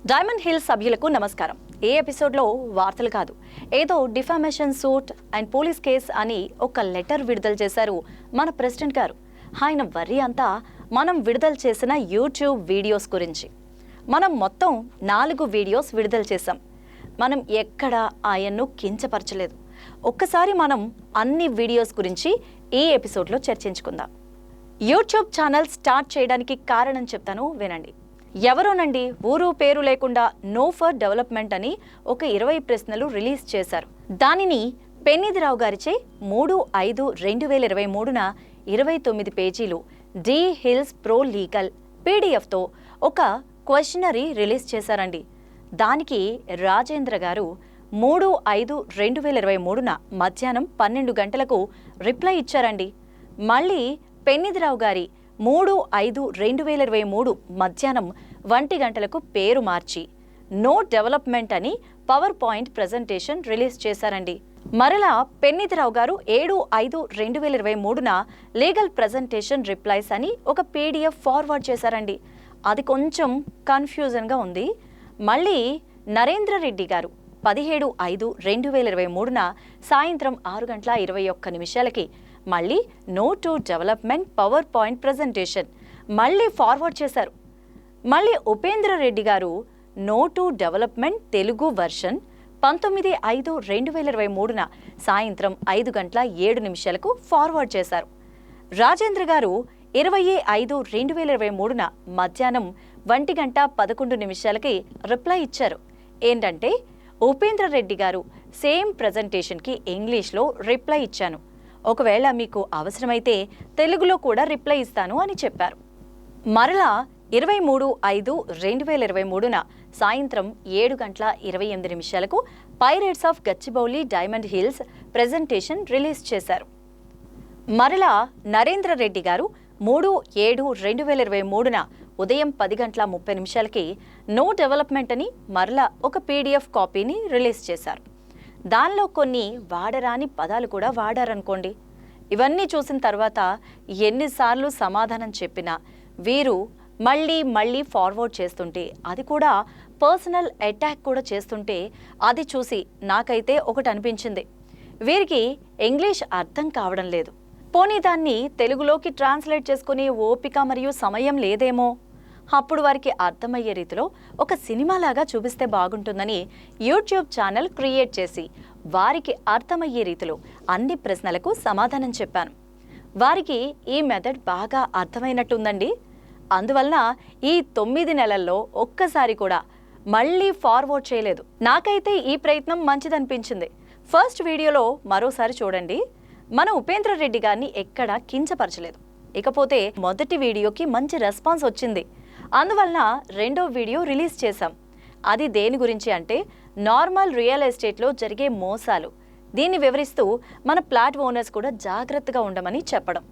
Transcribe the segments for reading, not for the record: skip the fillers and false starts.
Diamond hills సభ్యులకు నమస్కారం. ఏ ఎపిసోడ్లో వార్తలు కాదు, ఏదో defamation suit and police case అని ఒక లెటర్ విడుదల చేశారు మన ప్రెసిడెంట్ గారు. ఆయన వర్రీ అంతా మనం విడుదల చేసిన యూట్యూబ్ వీడియోస్ గురించి. మనం మొత్తం 4 వీడియోస్ విడుదల చేశాం. మనం ఎక్కడ ఆయన్ను కించపరచలేదు. ఒక్కసారి మనం అన్ని వీడియోస్ గురించి ఈ ఎపిసోడ్లో చర్చించుకుందాం. యూట్యూబ్ ఛానల్ స్టార్ట్ చేయడానికి కారణం చెప్తాను, వినండి. ఎవరోనండి ఊరు పేరు లేకుండా నో ఫర్ డెవలప్మెంట్ అని ఒక 20 ప్రశ్నలు రిలీజ్ చేశారు. దానిని పెన్నిధిరావు గారిచే 3/5/2023న 29 పేజీలు డి హిల్స్ ప్రో లీగల్ పీడిఎఫ్తో ఒక క్వశ్చనరీ రిలీజ్ చేశారండి. దానికి రాజేంద్ర గారు 3/5/2023న మధ్యాహ్నం 12 గంటలకు రిప్లై ఇచ్చారండి. మళ్ళీ పెన్నిధిరావు గారి 3/5/2023 మధ్యాహ్నం 1 గంటలకు పేరు మార్చి నో డెవలప్మెంట్ అని పవర్ పాయింట్ ప్రెజెంటేషన్ రిలీజ్ చేశారండి. మరలా పెన్నిధిరావు గారు 7/5/2023న లీగల్ ప్రెజెంటేషన్ రిప్లైస్ అని ఒక పీడిఎఫ్ ఫార్వర్డ్ చేశారండి. అది కొంచెం కన్ఫ్యూజన్గా ఉంది. మళ్ళీ నరేంద్ర రెడ్డి గారు 17/5/2023న సాయంత్రం 6:21 మళ్ళీ no to development PowerPoint presentation మళ్ళీ ఫార్వర్డ్ చేశారు. మళ్ళీ ఉపేంద్ర రెడ్డి గారు no to development Telugu version 19/5/2023న సాయంత్రం 5:07 ఫార్వర్డ్ చేశారు. రాజేంద్ర గారు 20/5/2023న మధ్యాహ్నం 1:11 రిప్లై ఇచ్చారు. ఏంటంటే, ఉపేంద్ర రెడ్డి గారు సేమ్ ప్రెజెంటేషన్కి ఇంగ్లీష్లో రిప్లై ఇచ్చాను, ఒకవేళ మీకు అవసరమైతే తెలుగులో కూడా రిప్లై ఇస్తాను అని చెప్పారు. మరలా 23/5/2023న సాయంత్రం 7:28 pirates of Gachibowli diamond hills presentation release చేశారు. మరలా నరేంద్ర రెడ్డి గారు 3/7/2023న ఉదయం 10:30 నో డెవలప్మెంట్ అని మరలా ఒక పీడిఎఫ్ కాపీని రిలీజ్ చేశారు. దానిలో కొన్ని వాడరాని పదాలు కూడా వాడారనుకోండి. ఇవన్నీ చూసిన తర్వాత ఎన్నిసార్లు సమాధానం చెప్పినా వీరు మళ్ళీ ఫార్వర్డ్ చేస్తుంటే, అది కూడా పర్సనల్ అటాక్ కూడా చేస్తుంటే, అది చూసి నాకైతే ఒకటి అనిపించింది, వీరికి ఇంగ్లీష్ అర్థం కావడం లేదు. పోనీ దాన్ని తెలుగులోకి ట్రాన్స్లేట్ చేసుకునే ఓపిక మరియు సమయం లేదేమో. అప్పుడు వారికి అర్థమయ్యే రీతిలో ఒక సినిమాలాగా చూపిస్తే బాగుంటుందని యూట్యూబ్ ఛానల్ క్రియేట్ చేసి వారికి అర్థమయ్యే రీతిలో అన్ని ప్రశ్నలకు సమాధానం చెప్పాను. వారికి ఈ మెథడ్ బాగా అర్థమైనట్టుందండి. అందువలన ఈ 9 నెలల్లో ఒక్కసారి కూడా మళ్ళీ ఫార్వర్డ్ చేయలేదు. నాకైతే ఈ ప్రయత్నం మంచిదనిపించింది. ఫస్ట్ వీడియోలో మరోసారి చూడండి. మన ఉపేంద్ర రెడ్డి గారిని ఎక్కడా కించపరచలేదు. ఇకపోతే మొదటి వీడియోకి మంచి రెస్పాన్స్ వచ్చింది. అందువలన రెండో వీడియో రిలీజ్ చేశాం. అది దేని గురించి అంటే, నార్మల్ రియల్ ఎస్టేట్లో జరిగే మోసాలు. దీన్ని వివరిస్తూ మన ప్లాట్ ఓనర్స్ కూడా జాగ్రత్తగా ఉండమని చెప్పడం.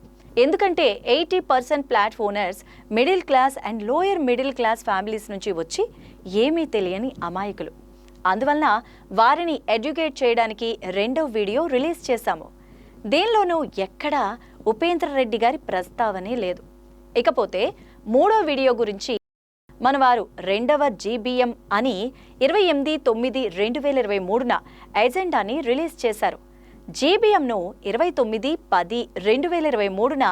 ఎందుకంటే 80% plot owners middle class and lower middle class families నుంచి వచ్చి ఏమీ తెలియని అమాయకులు. అందువలన వారిని ఎడ్యుకేట్ చేయడానికి రెండో వీడియో రిలీజ్ చేశాము. దీనిలోనూ ఎక్కడా ఉపేంద్ర రెడ్డి గారి ప్రస్తావనే లేదు. ఇకపోతే మూడో వీడియో గురించి మనవారు రెండవ జీబీఎం అని 28/9/2023న ఎజెండాని రిలీజ్ చేశారు. జీబీఎంను 29/10/2023న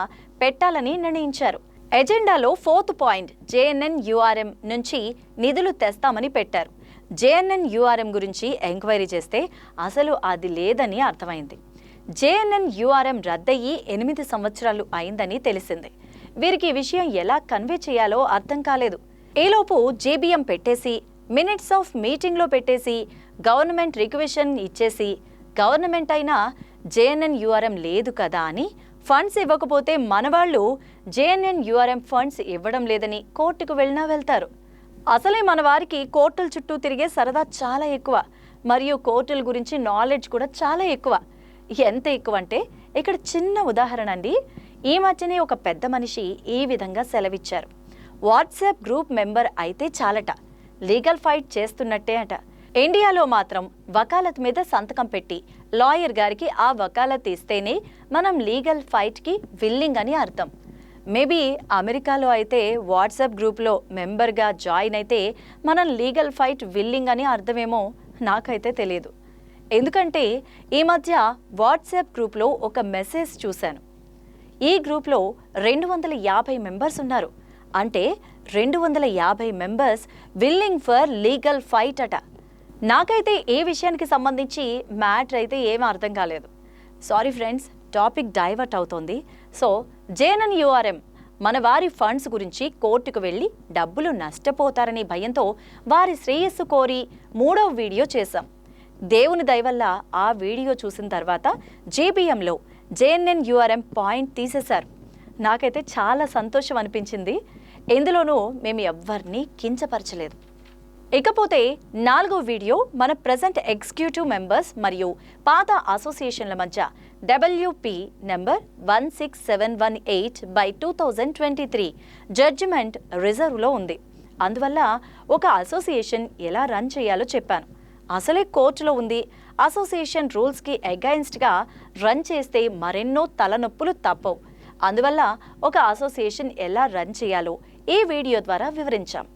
పెట్టాలని నిర్ణయించారు. ఎజెండాలో 4th పాయింట్ JNNURM నుంచి నిధులు తెస్తామని పెట్టారు. JNNURM గురించి ఎంక్వైరీ చేస్తే అసలు అది లేదని అర్థమైంది. JNNURM రద్దయ్యి 8 సంవత్సరాలు అయిందని తెలిసింది. వీరికి ఈ విషయం ఎలా కన్వే చేయాలో అర్థం కాలేదు. ఈలోపు జీబీఎం పెట్టేసి, మినిట్స్ ఆఫ్ మీటింగ్లో పెట్టేసి, గవర్నమెంట్ రిక్వెషన్ ఇచ్చేసి, గవర్నమెంట్ అయినా JNNURM లేదు కదా అని ఫండ్స్ ఇవ్వకపోతే మనవాళ్ళు JNNURM ఫండ్స్ ఇవ్వడం లేదని కోర్టుకు వెళ్ళినా వెళ్తారు. అసలే మన వారికి కోర్టుల చుట్టూ తిరిగే సరదా చాలా ఎక్కువ, మరియు కోర్టుల గురించి నాలెడ్జ్ కూడా చాలా ఎక్కువ. ఎంత ఎక్కువ అంటే, ఇక్కడ చిన్న ఉదాహరణ అండి. ఈ మధ్యనే ఒక పెద్ద మనిషి ఈ విధంగా సెలవిచ్చారు. వాట్సాప్ గ్రూప్ మెంబర్ అయితే చాలట, లీగల్ ఫైట్ చేస్తున్నట్టే అట. ఇండియాలో మాత్రం వకాలత్ మీద సంతకం పెట్టి లాయర్ గారికి ఆ వకాలత్ ఇస్తేనే మనం లీగల్ ఫైట్కి విల్లింగ్ అని అర్థం. మేబీ అమెరికాలో అయితే వాట్సాప్ గ్రూప్లో మెంబర్గా జాయిన్ అయితే మనం లీగల్ ఫైట్ విల్లింగ్ అని అర్థమేమో, నాకైతే తెలియదు. ఎందుకంటే ఈ మధ్య వాట్సాప్ గ్రూప్లో ఒక మెసేజ్ చూశాను. ఈ గ్రూప్లో 250 మెంబర్స్ ఉన్నారు. అంటే 250 members willing for legal fight అట. నాకైతే ఏ విషయానికి సంబంధించి మ్యాటర్ అయితే ఏమీ అర్థం కాలేదు. సారీ ఫ్రెండ్స్, టాపిక్ డైవర్ట్ అవుతోంది. సో JNNURM మన వారి ఫండ్స్ గురించి కోర్టుకు వెళ్ళి డబ్బులు నష్టపోతారని భయంతో వారి శ్రేయస్సు కోరి 3వ వీడియో చేశాం. దేవుని దయవల్ల ఆ వీడియో చూసిన తర్వాత JBMలో JNNURM పాయింట్ తీసేశారు. నాకైతే చాలా సంతోషం అనిపించింది. ఇందులోనూ మేము ఎవ్వరినీ కించపరచలేదు. ఇకపోతే 4వ వీడియో మన ప్రజెంట్ ఎగ్జిక్యూటివ్ మెంబర్స్ మరియు పాత అసోసియేషన్ల మధ్య WP నెంబర్ 16718/2023 జడ్జిమెంట్ రిజర్వ్లో ఉంది. అందువల్ల ఒక అసోసియేషన్ ఎలా రన్ చేయాలో చెప్పాను. అసలే కోర్టులో ఉంది. అసోసియేషన్ రూల్స్కి అగైన్స్ట్గా రన్ చేస్తే మరెన్నో తలనొప్పులు తప్పవు. అందువల్ల ఒక అసోసియేషన్ ఎలా రన్ చేయాలో ఈ వీడియో ద్వారా వివరించాం.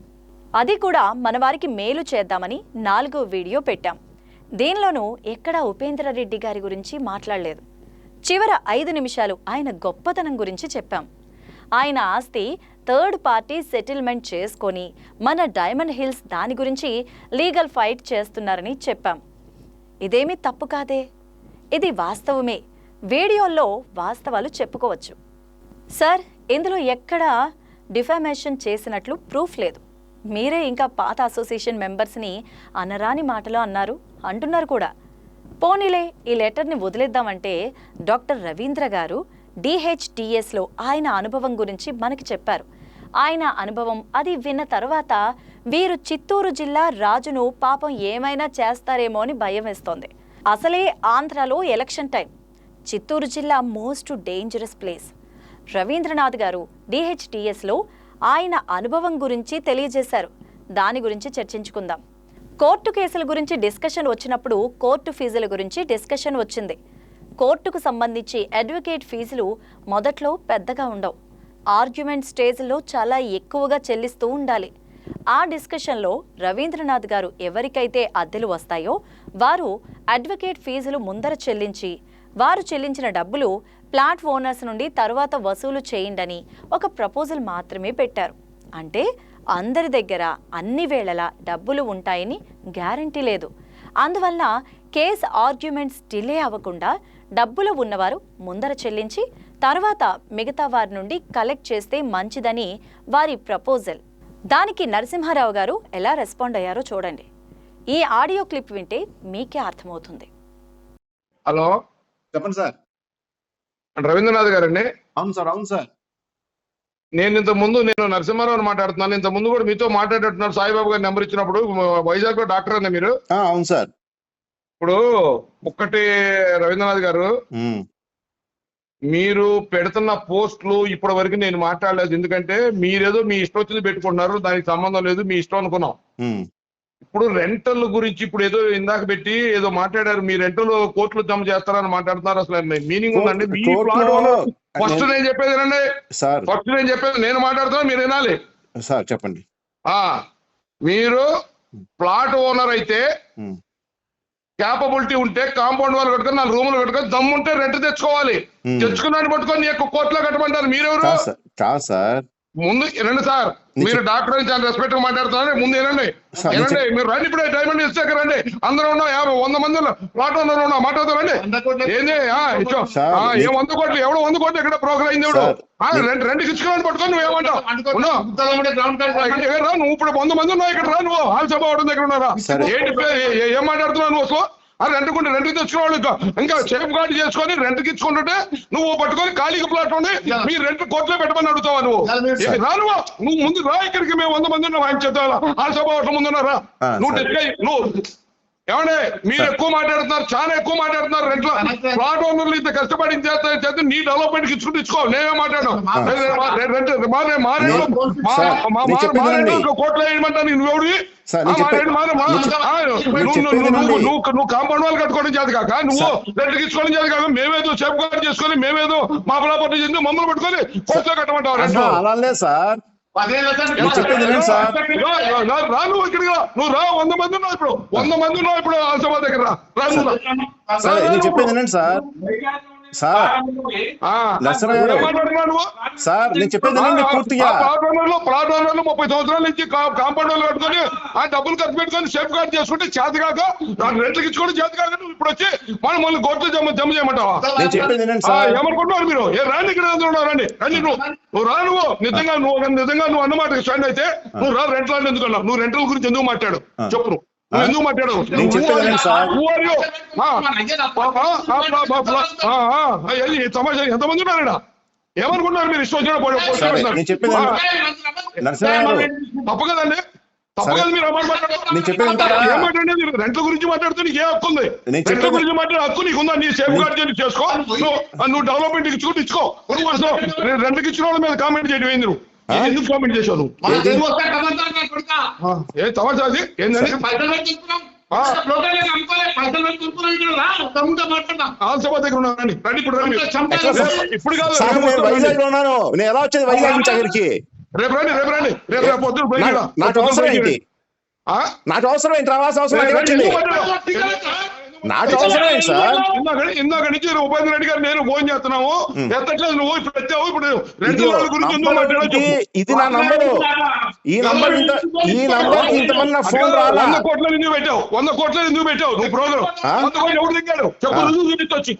అది కూడా మన వారికి మేలు చేద్దామని 4వ వీడియో పెట్టాం. దీనిలోనూ ఎక్కడా ఉపేంద్ర రెడ్డి గారి గురించి మాట్లాడలేదు. చివర 5 నిమిషాలు ఆయన గొప్పతనం గురించి చెప్పాం. ఆయన ఆస్తి థర్డ్ పార్టీ సెటిల్మెంట్ చేసుకొని మన డైమండ్ హిల్స్ దాని గురించి లీగల్ ఫైట్ చేస్తున్నారని చెప్పాం. ఇదేమీ తప్పు కాదే, ఇది వాస్తవమే. వీడియోల్లో వాస్తవాలు చెప్పుకోవచ్చు. సార్, ఇందులో ఎక్కడా డిఫామేషన్ చేసినట్లు ప్రూఫ్ లేదు. మీరే ఇంకా పాత అసోసియేషన్ మెంబర్స్ని అనరాని మాటలో అంటున్నారు కూడా. పోనీలే, ఈ లెటర్ని వదిలేద్దామంటే డాక్టర్ రవీంద్ర గారు DHTSలో ఆయన అనుభవం గురించి మనకి చెప్పారు. ఆయన అనుభవం అది విన్న తర్వాత వీరు చిత్తూరు జిల్లా రాజును పాపం ఏమైనా చేస్తారేమో అని భయం వేస్తోంది. అసలే ఆంధ్రాలో ఎలక్షన్ టైం. చిత్తూరు జిల్లా మోస్ట్ డేంజరస్ ప్లేస్. రవీంద్రనాథ్ గారు DHTSలో ఆయన అనుభవం గురించి తెలియజేశారు. దాని గురించి చర్చించుకుందాం. కోర్టు కేసుల గురించి డిస్కషన్ వచ్చినప్పుడు కోర్టు ఫీజుల గురించి డిస్కషన్ వచ్చింది. కోర్టుకు సంబంధించి అడ్వకేట్ ఫీజులు మొదట్లో పెద్దగా ఉండవు. ఆర్గ్యుమెంట్ స్టేజ్లో చాలా ఎక్కువగా చెల్లిస్తూ ఉండాలి. ఆ డిస్కషన్లో రవీంద్రనాథ్ గారు ఎవరికైతే అద్దెలు వస్తాయో వారు అడ్వకేట్ ఫీజులు ముందర చెల్లించి వారు చెల్లించిన డబ్బులు ప్లాట్ ఓనర్స్ నుండి తరువాత వసూలు చేయండని ఒక ప్రపోజల్ మాత్రమే పెట్టారు. అంటే అందరి దగ్గర అన్ని వేళలా డబ్బులు ఉంటాయని గ్యారంటీ లేదు. అందువల్ల కేస్ ఆర్గ్యుమెంట్స్ డిలే అవ్వకుండా డబ్బులు ఉన్నవారు ముందర చెల్లించి తర్వాత మిగతా వారి నుండి కలెక్ట్ చేస్తే మంచిదని వారి ప్రపోజల్. దానికి నరసింహారావు గారు ఎలా రెస్పాండ్ అయ్యారో చూడండి. ఈ ఆడియో క్లిప్ వింటే మీకే అర్థమవుతుంది. హలో, చెప్పండి సార్. రవీంద్రనాథ్ గారండి? అవును సార్, అవును సార్. నేను నరసింహారావు మాట్లాడుతున్నాను. ఇంత ముందు కూడా మీతో మాట్లాడేట్టున్నారు. సాయిబాబు గారి నెంబర్ ఇచ్చినప్పుడు వైజాగ్ లో డాక్టర్ అన్న మీరు? అవును సార్. ఇప్పుడు ఒక్కటి రవీంద్రనాథ్ గారు, మీరు పెడుతున్న పోస్టులు ఇప్పటి వరకు నేను మాట్లాడలేదు. ఎందుకంటే మీరేదో మీ ఇష్టం వచ్చింది పెట్టుకుంటున్నారు, దానికి సంబంధం లేదు, మీ ఇష్టం అనుకున్నాం. ఇప్పుడు రెంటల్ గురించి ఇప్పుడు ఏదో ఇందాక పెట్టి ఏదో మాట్లాడారు. మీ రెంటల్ కోర్టులో జమ చేస్తారని మాట్లాడుతున్నారు. అసలు మీనింగ్ ఉందండి? ఫస్ట్ నేను చెప్పేది రండి సార్. ఫస్ట్ నేను చెప్పేది నేను మాట్లాడుతున్నా, మీరు వినాలి సార్. చెప్పండి. మీరు ప్లాట్ ఓనర్ అయితే క్యాపబిలిటీ ఉంటే కాంపౌండ్ వాళ్ళు కట్టుకొని 4 రూములు కట్టుకొని దమ్ముంటే రెంట్ తెచ్చుకోవాలి. తెచ్చుకున్నాను పట్టుకొని నీ కోర్టులో కట్టమంటారు. మీరెవరు? కాదు సార్, ముందు వినండి సార్. మీరు డాక్టర్ అని చాలా రెస్పెక్ట్ గా మాట్లాడుతున్నారు. ముందు వినండి. మీరు రండి, ఇప్పుడే డైమండ్ హిల్స్ దగ్గర రండి. అందరూ ఉన్నాం, 50-100 మంది ప్లాట్ ఓనర్ ఉన్నా మాట్లాడతారండి. ఏంది ఏం 100 కోట్లు? ఎవడో 100 కోట్లు ఎక్కడ ప్రోగ్రామ్ అయింది? ఎవడు రెండు ఇచ్చుకోవాలని పట్టుకొని నువ్వు ఏమంటావు? నువ్వు ఇప్పుడు 100 మంది ఉన్నావు ఇక్కడ. రా, నువ్వు హాల్ సభ అవడం దగ్గర ఉన్నారా? ఏంటి ఏం మాట్లాడుతున్నావు నువ్వు అసలు? రెంట్కుంటే రెంట్కి తెచ్చుకోవాలి. ఇంకా సేఫ్ గార్డ్ చేసుకొని రెంట్కి ఇచ్చుకుంటుంటే నువ్వు పట్టుకొని ఖాళీగా ప్లాట్ ఉండి మీ రెంట్ కోర్టులో పెట్టమని అడుగుతావా? నువ్వు నువ్వు ముందు రా ఇక్కడికి. మేము 100 మంది ఉన్నాం. ఆయన చేద్దాం ఆ సభ అవసరం ముందున్నారా? నువ్వు ఏమంటే మీరు ఎక్కువ మాట్లాడుతున్నారు, చాలా ఎక్కువ మాట్లాడుతున్నారు. రెంట్లో ప్లాట్ ఓనర్లు ఇంత కష్టపడి చేస్తే నీ డెవలప్మెంట్ ఇచ్చుకుంటూ ఇచ్చుకో. నేనే మాట్లాడు కోట్లు వేయమంటాను. నువ్వు నువ్వు కాంపౌండ్ వాళ్ళు కట్టుకోవడం చేత కాక, నువ్వు రెంట్కి ఇచ్చుకోవడం చేత కాక, మేమేదో సేఫ్ గార్డ్ చేసుకొని మేమేదో మా పొలాపట్టి చేసి మమ్మల్ని పెట్టుకొని కోర్టులో కట్టమంటావు. అలా సార్ రా నువ్వు ఇక్కడికి రా, నువ్వు రా. 100 మంది ఉన్నావు ఇప్పుడు, 100 మంది ఉన్నావు ఇప్పుడు ఆల్సభా దగ్గర రా. నేను చెప్పేది వినండి సార్. సార్ నరసింహ గారు సార్ నేను చెప్పేది పూర్తిగా ప్లాట్ ఓనర్లు 30 సంవత్సరాల నుంచి కాంపౌండ్ వాళ్ళు కట్టుకొని ఆ డబ్బులు ఖర్చు పెట్టుకొని సేఫ్ గార్డ్ చేసుకుంటే చేత కాక రెంట్లకి ఇచ్చుకోవడం చేత కాక నువ్వు ఇప్పుడు వచ్చి మళ్ళీ కోర్టులో జమ చేయమంటావా? నేను చెప్పేది వినండి సార్. ఏమనుకుంటున్నారు మీరు? రండి ఇక్కడ రండి రండి నువ్వు రా. నువ్వు నిజంగా నువ్వు అన్నమాట స్టాండ్ అయితే నువ్వు రా. రెంట్లను ఎందుకు అన్నావు? నువ్వు రెంట్ల గురించి ఎందుకు మాట్లాడు చెప్పు. నువ్వు ఎందుకు మాట్లాడు? సమాచారం ఎంతమంది ఉన్నారా? ఏమనుకుంటున్నారు మీరు? ఇష్టం తప్పు కదండి, తప్పు కదా. మీరు ఏమాట్లాడేది? రెంట్ల గురించి మాట్లాడుతూ నీకు ఏ హక్కు ఉంది? రెంట్ల గురించి మాట్లాడే హక్కు నీకుందా? నీ సేఫ్ గార్డ్ చేసుకో. నువ్వు డెవలప్మెంట్ ఇచ్చుకుంటూ ఇచ్చుకో. రెంట్కి ఇచ్చిన వాళ్ళ మీద కామెంట్ చేయడం ఏంది? నువ్వు ఎందుకు కామెంట్ చేశావు? ఏ తమాషా అది ఏంటంటే ఆల్సభా దగ్గర ఉన్నానండి. రండి ఇప్పుడు రండి. ఇప్పుడు కాదు, వైజాగ్ లో ఉన్నాను. నేను ఎలా వచ్చేది వైజాగ్ నుంచి అక్కడికి? రేపు రండి, రేపు రండి. రేపు పొద్దున నాకు అవసరం ఏంటి? నాకు అవసరం ఏంటి? రావాల్సిన అవసరం వచ్చింది. నాకు అవసరం ఏంటి సార్? ఇందాక నుంచి ఉపేంద్ర రెడ్డి గారు నేను ఫోన్ చేస్తున్నాము, ఎత్తట్లేదు. నువ్వు ఇప్పుడు వచ్చావు. ఇప్పుడు ఇది నా నంబరు. ఈ నంబర్ ఇంతమంది నా ఫోన్ రాలా. 100 కోట్లు ఎందుకు పెట్టావు? 100 కోట్లు ఎందుకు పెట్టావు? నువ్వు ప్రోగ్రామ్ 100 కోట్లు ఎవరు దిగాడు చెప్పు. చూపించొచ్చి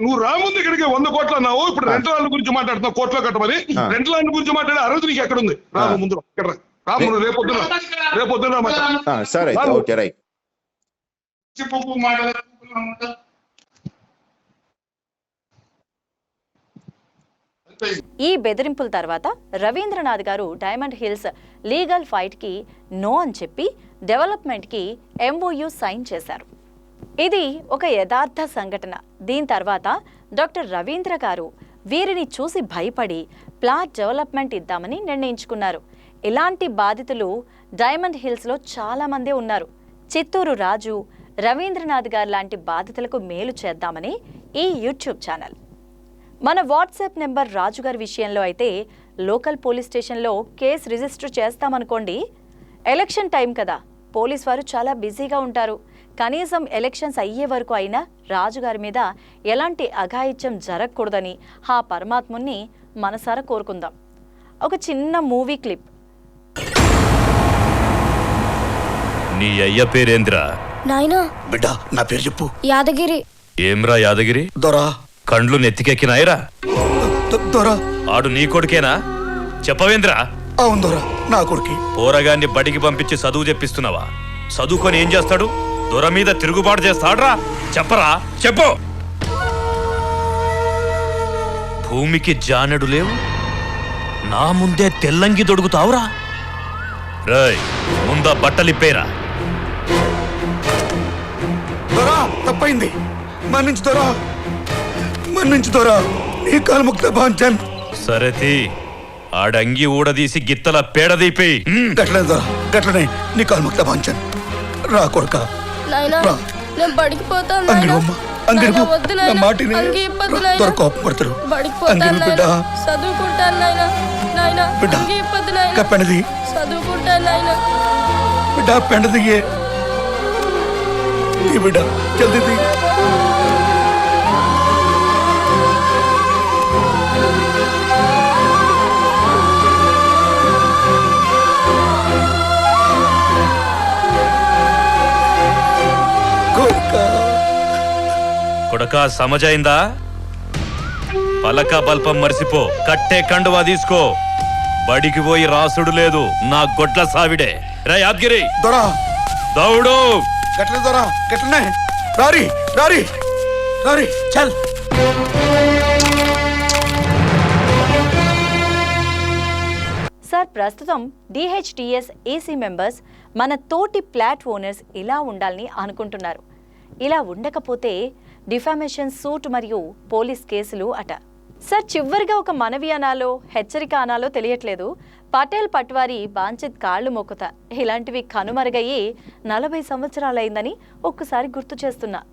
నువ్వు రాముంది ఇక్కడికి 100 కోట్లు అన్నావు. ఇప్పుడు రెంట్ ల్యాండ్ గురించి మాట్లాడుతున్నావు, కోట్లో కట్టమని. రెంట్ ల్యాండ్ గురించి మాట్లాడే అర్హత నీకు ఎక్కడుంది? రాము ముందు రాము రేపొద్దున సరే ఓకే రైట్. ఈ బెదిరింపుల తర్వాత రవీంద్రనాథ్ గారు డైమండ్ హిల్స్ లీగల్ ఫైట్ కి నో అని చెప్పి డెవలప్మెంట్ కి MOU సైన్ చేశారు. ఇది ఒక యథార్థ సంఘటన. దీని తర్వాత డాక్టర్ రవీంద్ర గారు వీరిని చూసి భయపడి ప్లాట్ డెవలప్మెంట్ ఇద్దామని నిర్ణయించుకున్నారు. ఇలాంటి బాధితులు డైమండ్ హిల్స్లో చాలా మంది ఉన్నారు. చిత్తూరు రాజు, రవీంద్రనాథ్ గారు లాంటి బాధితులకు మేలు చేద్దామని ఈ యూట్యూబ్ ఛానల్. మన వాట్సాప్ నెంబర్ రాజుగారి విషయంలో అయితే లోకల్ పోలీస్ స్టేషన్లో కేసు రిజిస్టర్ చేస్తామనుకోండి. ఎలక్షన్ టైం కదా, పోలీస్ వారు చాలా బిజీగా ఉంటారు. కనీసం ఎలక్షన్స్ అయ్యే వరకు అయినా రాజుగారి మీద ఎలాంటి అఘాయిత్యం జరగకూడదని ఆ పరమాత్ముని మనసారా కోరుకుందాం. ఒక చిన్న మూవీ క్లిప్. నీ అయ్య పేరేంద్రా? నాయనా బిడ్డ నా పేరు చెప్పు. యాదగిరి. ఏమ్రా యాదగిరి? దొరా. కండ్లు నెత్తికెక్కినాయిరా? దొరా. ఆడు నీ కొడుకేనా? చెప్పవేంద్రా? అవును దొరా, నా కొడుకి. పోరగాన్ని బడికి పంపించి చదువు చెప్పిస్తున్నావా? చదువుకొని ఏం చేస్తాడు? దొర మీద తిరుగుబాటు చేస్తాడ్రా? చెప్పరా, చెప్పు. భూమికి జానెడు లేవు, నా ముందే తెల్లంగి దొడుగుతావురా? రేయ్, ముందా బట్టలిప్పేరా. దొరా, తప్పైంది. మన్నించు దొరా, మన్నించు దొరా. నీ కాల్ముక్త బాంచన్. సరేతి, ఆడంగి ఊడదీసి గిత్తల పేడదీపి. గట్లనే దొరా, గట్లనే. నీ కాల్ముక్త బాంచన్. రా కొడుక. నాయనా రా. నేను బడికి పోతాను. అంగిరమ్మ, అంగిరు. నా మాటిని దొర కోపం పడతారు. అంగిరు బిడ్డ. చదువుకుంటాను నాయనా. నాయనా బిడ్డ. అంగిప్పదు నాయనా. పెండది. చదువుకుంటాను నాయనా. బిడ్డ పెండదిగే. दी बेटा जल्दी दी. కొడకా సమజైందా? పలక బల్పం మర్చిపో, కట్టే కండువా తీసుకో. బడికి పోయి రాసుడు లేదు, నా గొడ్ల సావిడే. రా యాద్గిరి దొరా, దౌడు. గట్లనే దొరా, గట్లనే. రారి రారి రారి చల్. సర్ సార్ ప్రస్తుతం డిహెచ్టిఎస్ ఏసీ మెంబర్స్ మన తోటి ఫ్లాట్ ఓనర్స్ ఇలా ఉండాలని అనుకుంటున్నారు. ఇలా ఉండకపోతే డిఫామేషన్ సూట్ మరియు పోలీస్ కేసులు అట. సార్ చివరిగా ఒక మనవి అనాలో హెచ్చరిక అనాలో తెలియట్లేదు. పటేల్ పట్వారి బాంచిత్ కాళ్ళు మొక్కుతా ఇలాంటివి కనుమరుగయ్యి 40 సంవత్సరాలైందని ఒక్కసారి గుర్తు చేస్తున్నా.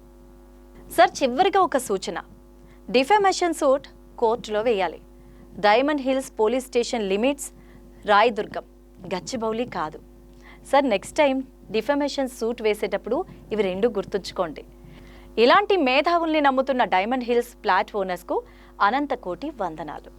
సార్ చివరిగా ఒక సూచన, డిఫామేషన్ సూట్ కోర్టులో వేయాలి. Diamond Hills police station limits Rayadurgam, Gachibowli కాదు. Sir next time defamation suit వేసేటప్పుడు ఇవి రెండు గుర్తుంచుకోండి. ఇలాంటి మేధావుల్ని నమ్ముతున్న డైమండ్ హిల్స్ ఫ్లాట్ ఓనర్స్కు అనంత కోటి వందనాలు.